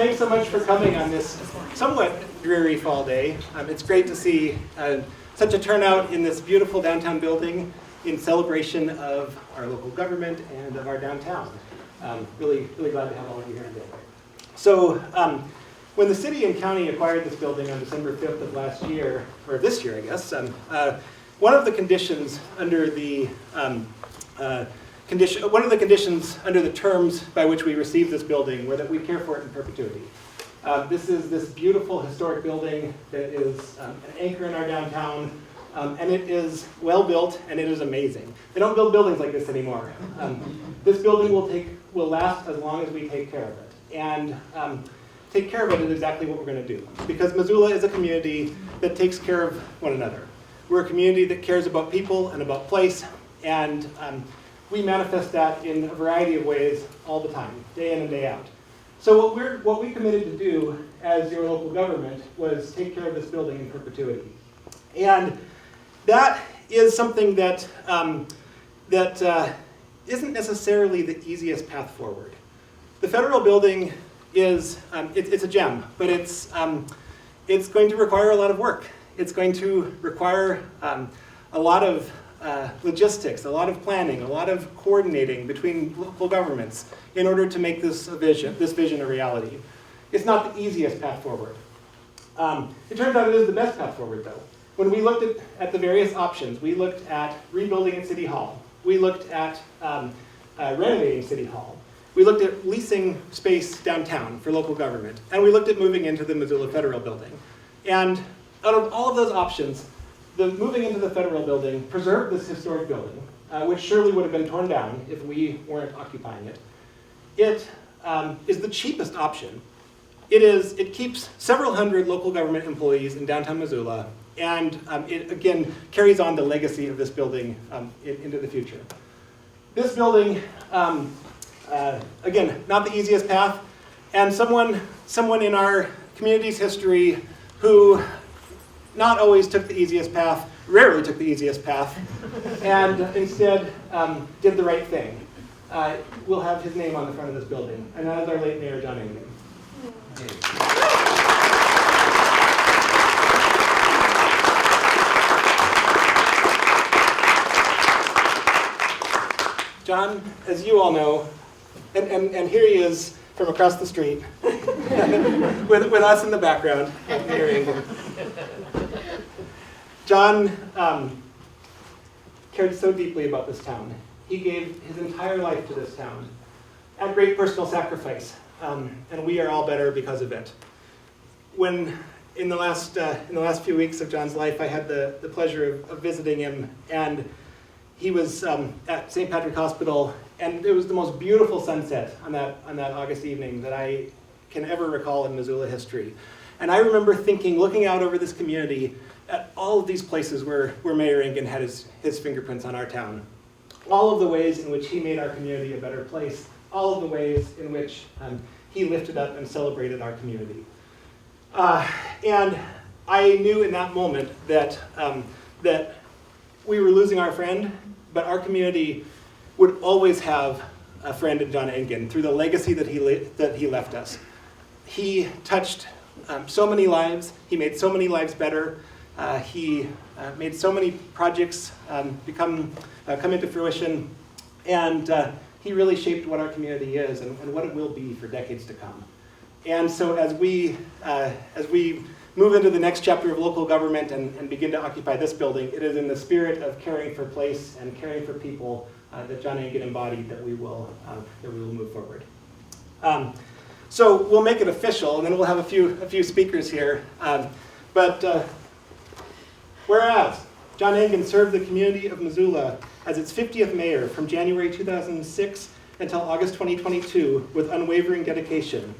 Thanks so much for coming on this somewhat dreary fall day. It's great to see such a turnout in this beautiful downtown building in celebration of our local government and of our downtown. Really glad to have all of you here today. So when the city and county acquired this building on December 5th of last year, or this year I guess, one of the conditions under the conditions under the terms by which we received this building were that we care for it in perpetuity. This is this beautiful historic building that is an anchor in our downtown, and it is well built and it is amazing. They don't build buildings like this anymore. This building will last as long as we take care of it. And take care of it is exactly what we're going to do. Because Missoula is a community that takes care of one another. We're a community that cares about people and about place, and we manifest that in a variety of ways all the time, day in and day out. So what we committed to do as your local government was take care of this building in perpetuity. And that is something that isn't necessarily the easiest path forward. The federal building is it's a gem, but it's going to require a lot of work. It's going to require a lot of logistics, a lot of planning, a lot of coordinating between local governments in order to make this vision a reality. It's not the easiest path forward. It turns out it is the best path forward, though. When we looked at the various options, we looked at rebuilding at City Hall. We looked at renovating City Hall. We looked at leasing space downtown for local government. And we looked at moving into the Missoula Federal Building. And out of all of those options, the moving into the federal building preserved this historic building, which surely would have been torn down if we weren't occupying it. It is the cheapest option. It keeps several hundred local government employees in downtown Missoula, and it again carries on the legacy of this building into the future. This building, again, not the easiest path, and someone in our community's history who not always took the easiest path, rarely took the easiest path, and instead did the right thing. We'll have his name on the front of this building, and that is our late Mayor, John Engen. John, as you all know, and here he is from across the street, with us in the background, Mayor Engen. John cared so deeply about this town. He gave his entire life to this town at great personal sacrifice, and we are all better because of it. When in the last few weeks of John's life, I had the pleasure of visiting him, and he was at St. Patrick Hospital, and it was the most beautiful sunset on that August evening that I can ever recall in Missoula history. And I remember thinking, looking out over this community, at all of these places where Mayor Engen had his fingerprints on our town. All of the ways in which he made our community a better place, all of the ways in which he lifted up and celebrated our community. And I knew in that moment that we were losing our friend, but our community would always have a friend in John Engen through the legacy that he left us. He touched so many lives. He made so many lives better. He made so many projects come into fruition, and he really shaped what our community is and what it will be for decades to come. And so as we move into the next chapter of local government and begin to occupy this building, it is in the spirit of caring for place and caring for people that John Engen embodied that we will move forward. So we'll make it official, and then we'll have a few speakers here. Whereas John Engen served the community of Missoula as its 50th mayor from January 2006 until August 2022 with unwavering dedication.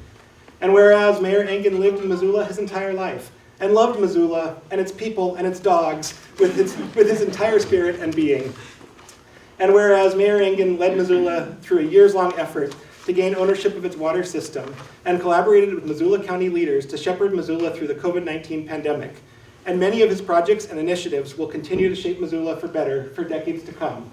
And whereas Mayor Engen lived in Missoula his entire life and loved Missoula and its people and its dogs with his entire spirit and being. And whereas Mayor Engen led Missoula through a years-long effort to gain ownership of its water system and collaborated with Missoula County leaders to shepherd Missoula through the COVID-19 pandemic. And many of his projects and initiatives will continue to shape Missoula for better for decades to come.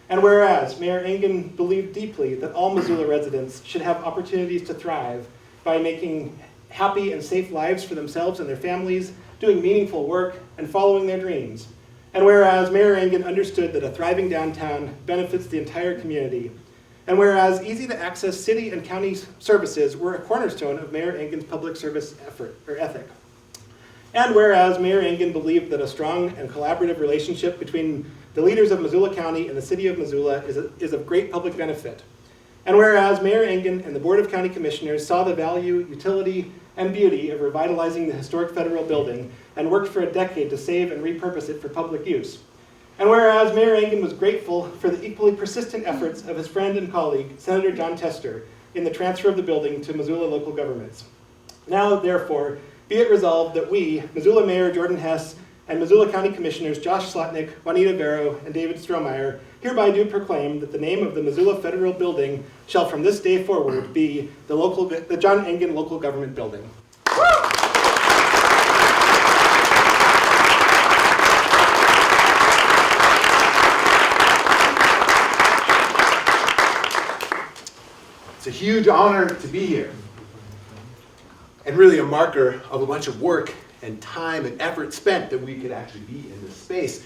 And whereas Mayor Engen believed deeply that all Missoula residents should have opportunities to thrive by making happy and safe lives for themselves and their families, doing meaningful work, and following their dreams. And whereas Mayor Engen understood that a thriving downtown benefits the entire community, and whereas easy-to-access city and county services were a cornerstone of Mayor Engen's public service ethic. And whereas Mayor Engen believed that a strong and collaborative relationship between the leaders of Missoula County and the city of Missoula is of great public benefit. And whereas Mayor Engen and the Board of County Commissioners saw the value, utility, and beauty of revitalizing the historic federal building and worked for a decade to save and repurpose it for public use. And whereas Mayor Engen was grateful for the equally persistent efforts of his friend and colleague, Senator John Tester, in the transfer of the building to Missoula local governments. Now, therefore, be it resolved that we, Missoula Mayor Jordan Hess, and Missoula County Commissioners Josh Slotnick, Juanita Barrow, and David Strohmeyer, hereby do proclaim that the name of the Missoula Federal Building shall from this day forward be the John Engen Local Government Building. It's a huge honor to be here, and really a marker of a bunch of work and time and effort spent that we could actually be in this space.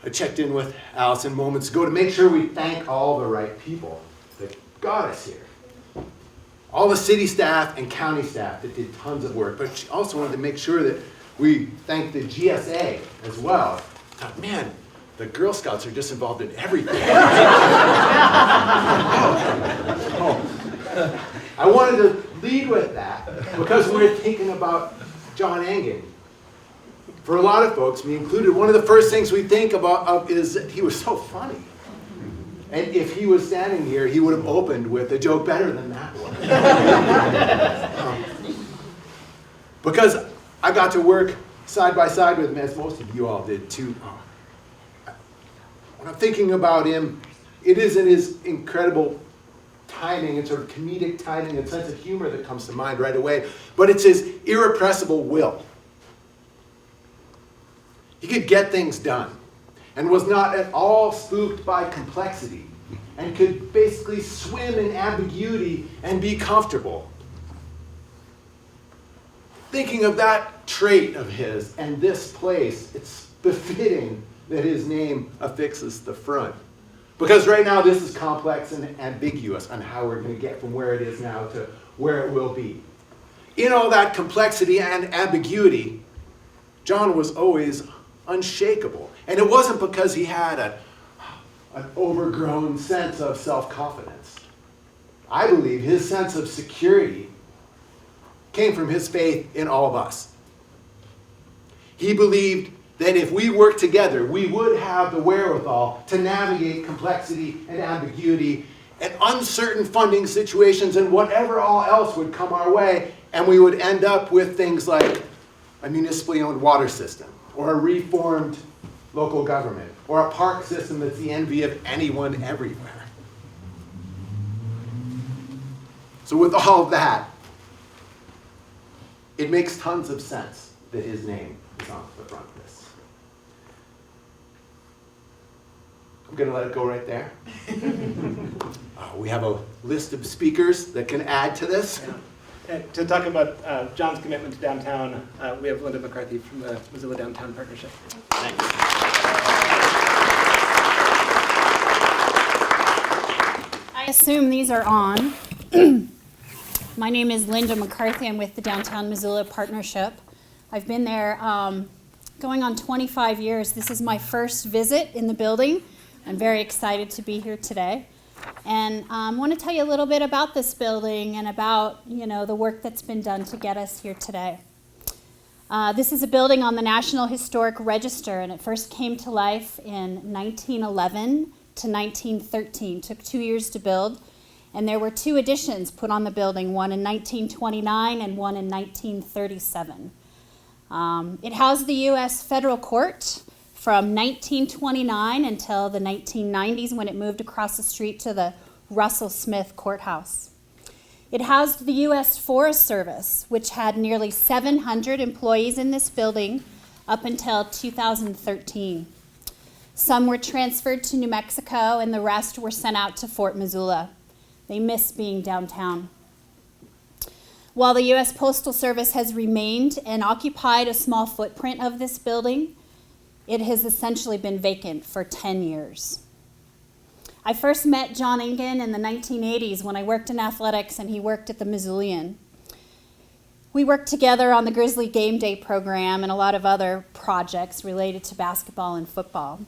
I checked in with Allison moments ago to make sure we thank all the right people that got us here. All the city staff and county staff that did tons of work, but she also wanted to make sure that we thank the GSA as well. I thought, man, the Girl Scouts are just involved in everything. I wanted to lead with that because we're thinking about John Engen. For a lot of folks, me included, one of the first things we think about is that he was so funny. And if he was standing here, he would have opened with a joke better than that one. Because I got to work side by side with him, as most of you all did too. When I'm thinking about him, it isn't his incredible timing and sort of comedic timing and sense of humor that comes to mind right away, but it's his irrepressible will. He could get things done and was not at all spooked by complexity and could basically swim in ambiguity and be comfortable. Thinking of that trait of his and this place, it's befitting that his name affixes the front. Because right now this is complex and ambiguous on how we're going to get from where it is now to where it will be. In all that complexity and ambiguity, John was always unshakable. And it wasn't because he had an overgrown sense of self-confidence. I believe his sense of security came from his faith in all of us. He believed that if we worked together, we would have the wherewithal to navigate complexity and ambiguity and uncertain funding situations and whatever all else would come our way, and we would end up with things like a municipally owned water system, or a reformed local government, or a park system that's the envy of anyone everywhere. So with all of that, it makes tons of sense that his name is on the front of this. I'm going to let it go right there. We have a list of speakers that can add to this. And to talk about John's commitment to downtown, we have Linda McCarthy from the Missoula Downtown Partnership. Thanks. I assume these are on. My name is Linda McCarthy. I'm with the Downtown Missoula Partnership. I've been there going on 25 years. This is my first visit in the building. I'm very excited to be here today. And I want to tell you a little bit about this building and about, the work that's been done to get us here today. This is a building on the National Historic Register, and it first came to life in 1911 to 1913. It took 2 years to build, and there were 2 additions put on the building, one in 1929 and one in 1937. It housed the U.S. Federal Court from 1929 until the 1990s when it moved across the street to the Russell Smith Courthouse. It housed the U.S. Forest Service, which had nearly 700 employees in this building up until 2013. Some were transferred to New Mexico and the rest were sent out to Fort Missoula. They miss being downtown. While the U.S. Postal Service has remained and occupied a small footprint of this building, it has essentially been vacant for 10 years. I first met John Engen in the 1980s when I worked in athletics and he worked at the Missoulian. We worked together on the Grizzly Game Day program and a lot of other projects related to basketball and football.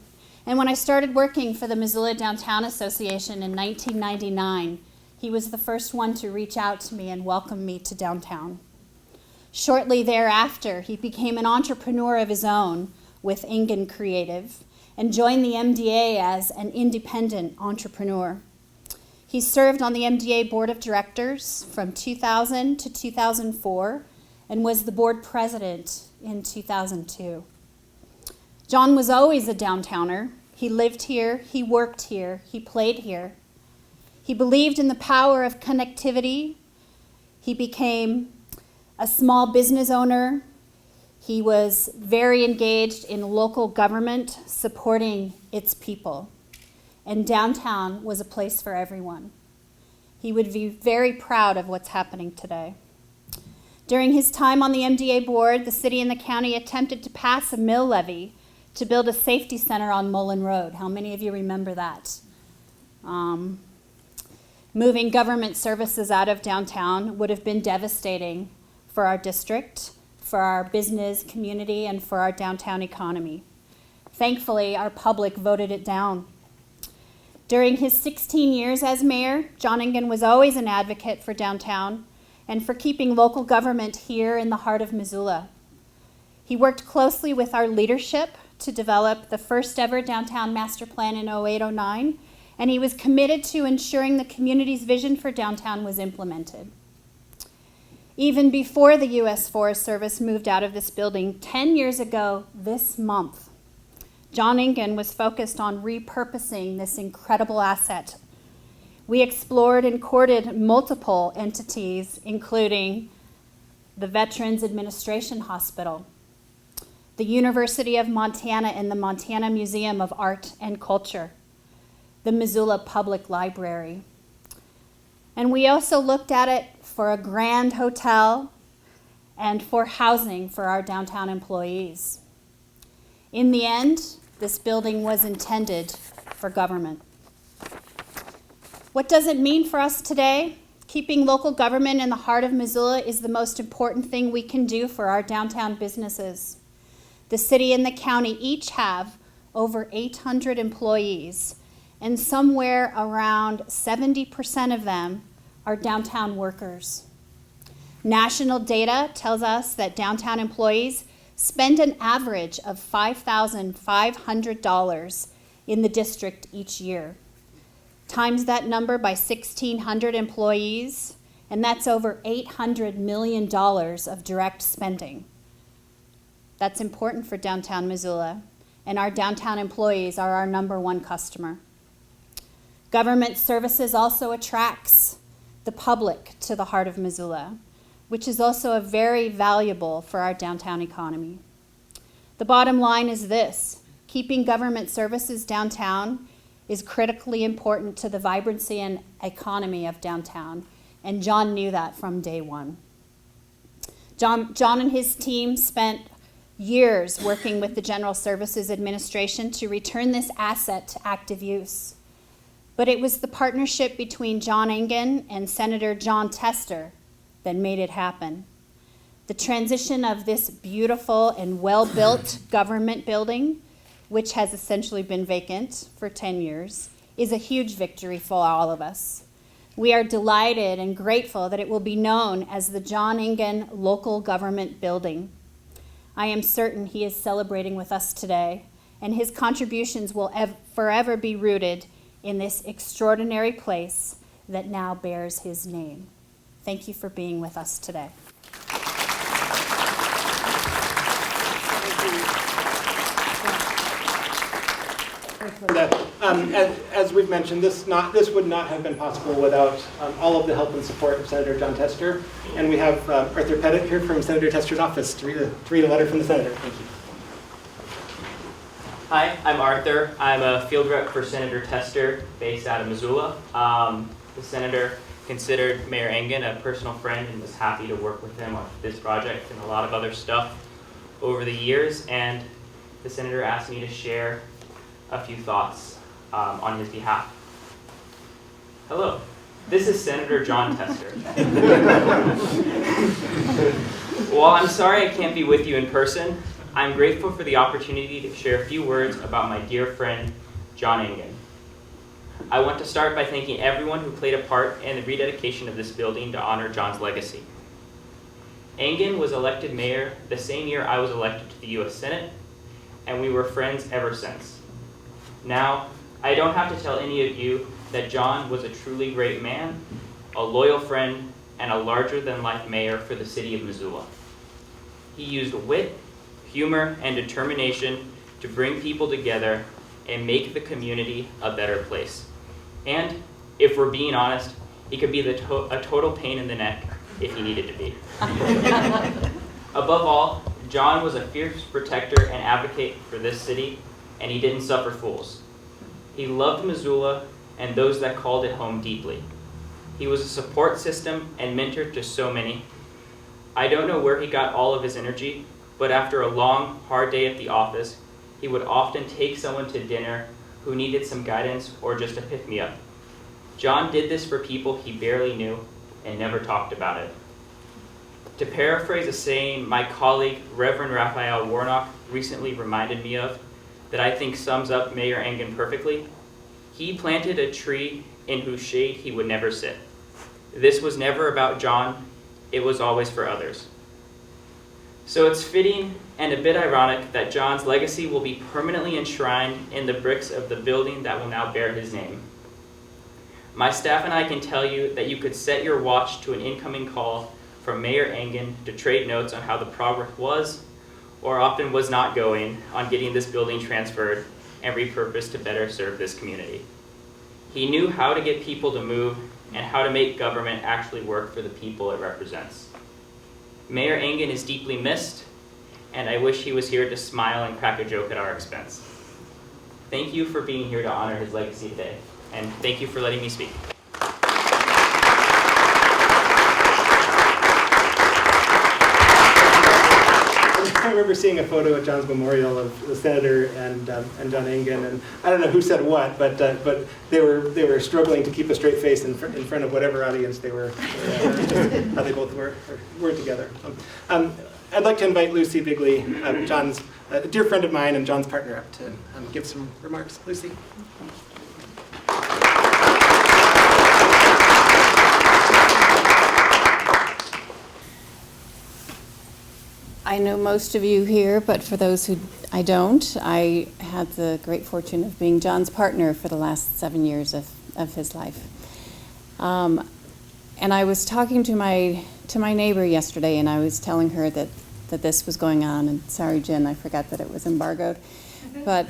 And when I started working for the Missoula Downtown Association in 1999, he was the first one to reach out to me and welcome me to downtown. Shortly thereafter, he became an entrepreneur of his own with Engen Creative and joined the MDA as an independent entrepreneur. He served on the MDA Board of Directors from 2000 to 2004 and was the board president in 2002. John was always a downtowner. He lived here, he worked here, he played here. He believed in the power of connectivity. He became a small business owner. He was very engaged in local government, supporting its people. And downtown was a place for everyone. He would be very proud of what's happening today. During his time on the MDA board, the city and the county attempted to pass a mill levy to build a safety center on Mullen Road. How many of you remember that? Moving government services out of downtown would have been devastating for our district, for our business community, and for our downtown economy. Thankfully, our public voted it down. During his 16 years as mayor, John Engen was always an advocate for downtown and for keeping local government here in the heart of Missoula. He worked closely with our leadership to develop the first ever downtown master plan in 08-09, and he was committed to ensuring the community's vision for downtown was implemented. Even before the U.S. Forest Service moved out of this building 10 years ago this month, John Engen was focused on repurposing this incredible asset. We explored and courted multiple entities, including the Veterans Administration Hospital, the University of Montana and the Montana Museum of Art and Culture, the Missoula Public Library. And we also looked at it for a grand hotel and for housing for our downtown employees. In the end, this building was intended for government. What does it mean for us today? Keeping local government in the heart of Missoula is the most important thing we can do for our downtown businesses. The city and the county each have over 800 employees, and somewhere around 70% of them are downtown workers. National data tells us that downtown employees spend an average of $5,500 in the district each year. Times that number by 1,600 employees, and that's over $800 million of direct spending. That's important for downtown Missoula, and our downtown employees are our #1 customer. Government services also attracts the public to the heart of Missoula, which is also very valuable for our downtown economy. The bottom line is this: keeping government services downtown is critically important to the vibrancy and economy of downtown, and John knew that from day one. John and his team spent years working with the General Services Administration to return this asset to active use. But it was the partnership between John Engen and Senator John Tester that made it happen. The transition of this beautiful and well-built government building, which has essentially been vacant for 10 years, is a huge victory for all of us. We are delighted and grateful that it will be known as the John Engen Local Government Building. I am certain he is celebrating with us today, and his contributions will forever be rooted in this extraordinary place that now bears his name. Thank you for being with us today. As we've mentioned, this would not have been possible without all of the help and support of Senator John Tester. And we have Arthur Pettit here from Senator Tester's office to read a letter from the Senator. Thank you. Hi, I'm Arthur. I'm a field rep for Senator Tester based out of Missoula. The Senator considered Mayor Engen a personal friend and was happy to work with him on this project and a lot of other stuff over the years. And the senator asked me to share a few thoughts on his behalf. Hello, this is Senator John Tester. While I'm sorry I can't be with you in person, I'm grateful for the opportunity to share a few words about my dear friend, John Engen. I want to start by thanking everyone who played a part in the rededication of this building to honor John's legacy. Engen was elected mayor the same year I was elected to the U.S. Senate, and we were friends ever since. Now, I don't have to tell any of you that John was a truly great man, a loyal friend, and a larger-than-life mayor for the city of Missoula. He used wit, humor, and determination to bring people together and make the community a better place. And, if we're being honest, he could be a total pain in the neck if he needed to be. Above all, John was a fierce protector and advocate for this city, and he didn't suffer fools. He loved Missoula and those that called it home deeply. He was a support system and mentor to so many. I don't know where he got all of his energy, but after a long, hard day at the office, he would often take someone to dinner who needed some guidance or just a pick-me-up. John did this for people he barely knew and never talked about it. To paraphrase a saying my colleague, Reverend Raphael Warnock, recently reminded me of that I think sums up Mayor Engen perfectly, he planted a tree in whose shade he would never sit. This was never about John, it was always for others. So it's fitting and a bit ironic that John's legacy will be permanently enshrined in the bricks of the building that will now bear his name. My staff and I can tell you that you could set your watch to an incoming call from Mayor Engen to trade notes on how the progress was, or often was not going, on getting this building transferred and repurposed to better serve this community. He knew how to get people to move and how to make government actually work for the people it represents. Mayor Engen is deeply missed, and I wish he was here to smile and crack a joke at our expense. Thank you for being here to honor his legacy today, and thank you for letting me speak. I remember seeing a photo at John's memorial of the senator and John Engen, and I don't know who said what, but they were struggling to keep a straight face in front of whatever audience they were. How they both were together. I'd like to invite Lucy Bigley, John's a dear friend of mine and John's partner, up to give some remarks. Lucy. I know most of you here, but for those who I don't, I had the great fortune of being John's partner for the last 7 years of his life. And I was talking to my neighbor yesterday, and I was telling her that this was going on. And sorry, Jen, I forgot that it was embargoed. But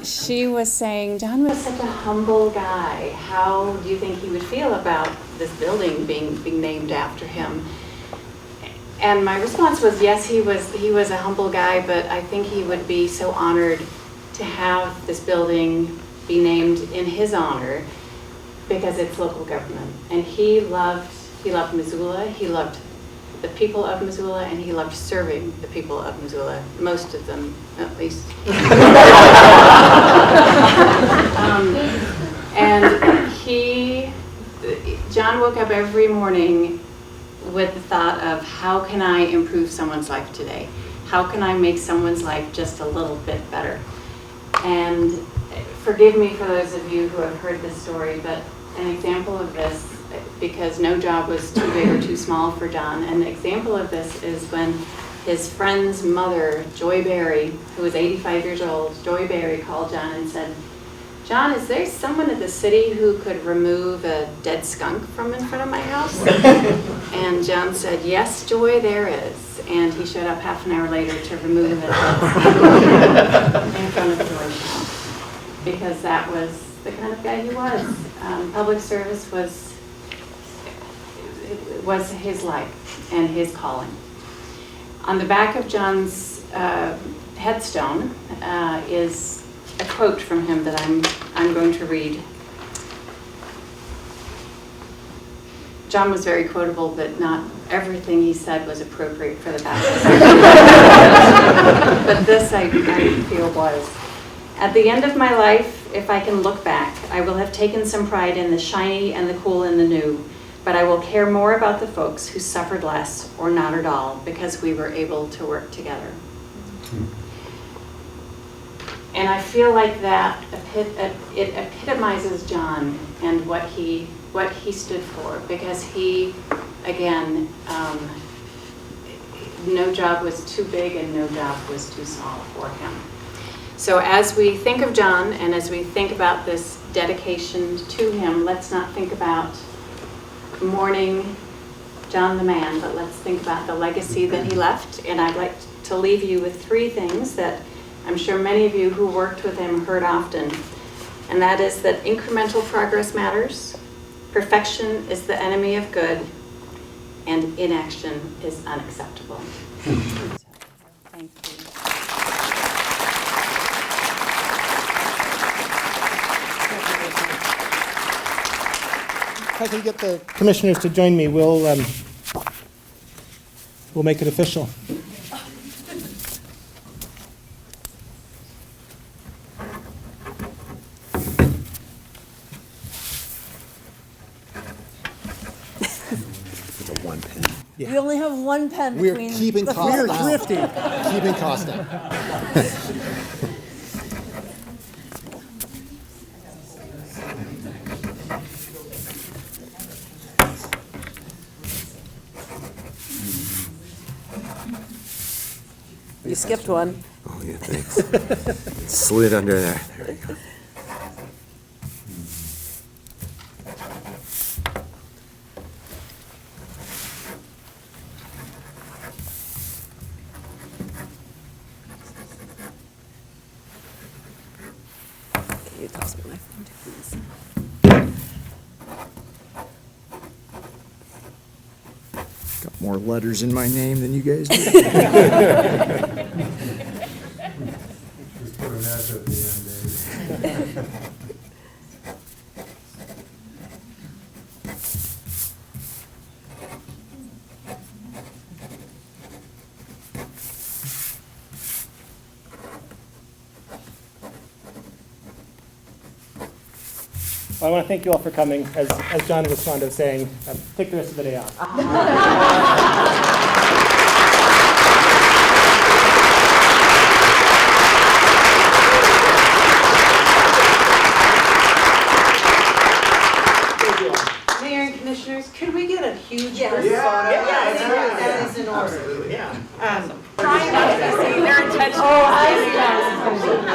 she was saying, John was such a humble guy. How do you think he would feel about this building being named after him? And my response was, yes, he was a humble guy, but I think he would be so honored to have this building be named in his honor because it's local government. And he loved Missoula, he loved the people of Missoula, and he loved serving the people of Missoula, most of them at least. John woke up every morning with the thought of, how can I improve someone's life today? How can I make someone's life just a little bit better? And forgive me for those of you who have heard this story, but an example of this, because no job was too big or too small for John, an example of this is when his friend's mother, Joy Berry, who was 85 years old, Joy Berry called John and said, John, is there someone at the city who could remove a dead skunk from in front of my house? And John said, yes, Joy, there is. And he showed up half an hour later to remove a dead skunk in front of Joy's house, because that was the kind of guy he was. Public service was his life and his calling. On the back of John's headstone is a quote from him that I'm going to read. John was very quotable, but not everything he said was appropriate for the Baptist. But this I feel was. At the end of my life, if I can look back, I will have taken some pride in the shiny and the cool and the new, but I will care more about the folks who suffered less or not at all because we were able to work together. And I feel like that it epitomizes John and what he stood for, because he, again, no job was too big and no job was too small for him. So as we think of John and as we think about this dedication to him, let's not think about mourning John the man, but let's think about the legacy that he left. And I'd like to leave you with 3 things that I'm sure many of you who worked with him heard often. And that is that incremental progress matters, perfection is the enemy of good, and inaction is unacceptable. Thank you. If I can get the commissioners to join me, we'll make it official. One pen. We only have one pen We're between keeping the costs four. down. Keeping costs down. You skipped one. Oh, yeah, thanks. It slid under there. There we go. Can you toss me my phone too, please? Got more letters in my name than you guys do. Just put an S at the end, Dave. Well, I want to thank you all for coming. As John was fond of saying, take the rest of the day off. Mayor and Commissioners, could we get a huge group photo? That is in order. Yeah. All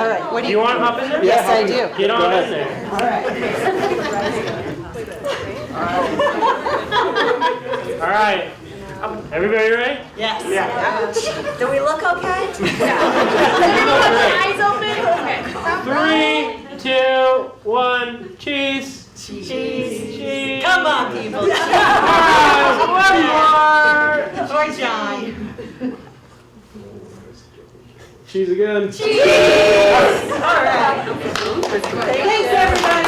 right, what do You want to hop in there? Yes, I do. Get on in there. All right. Everybody ready? Yes. Yeah. Do we look okay? Eyes open. 3, 2, 1. Cheese. Cheese. Come on, people. One more. Or John. Cheese again. All right. Thanks, everybody.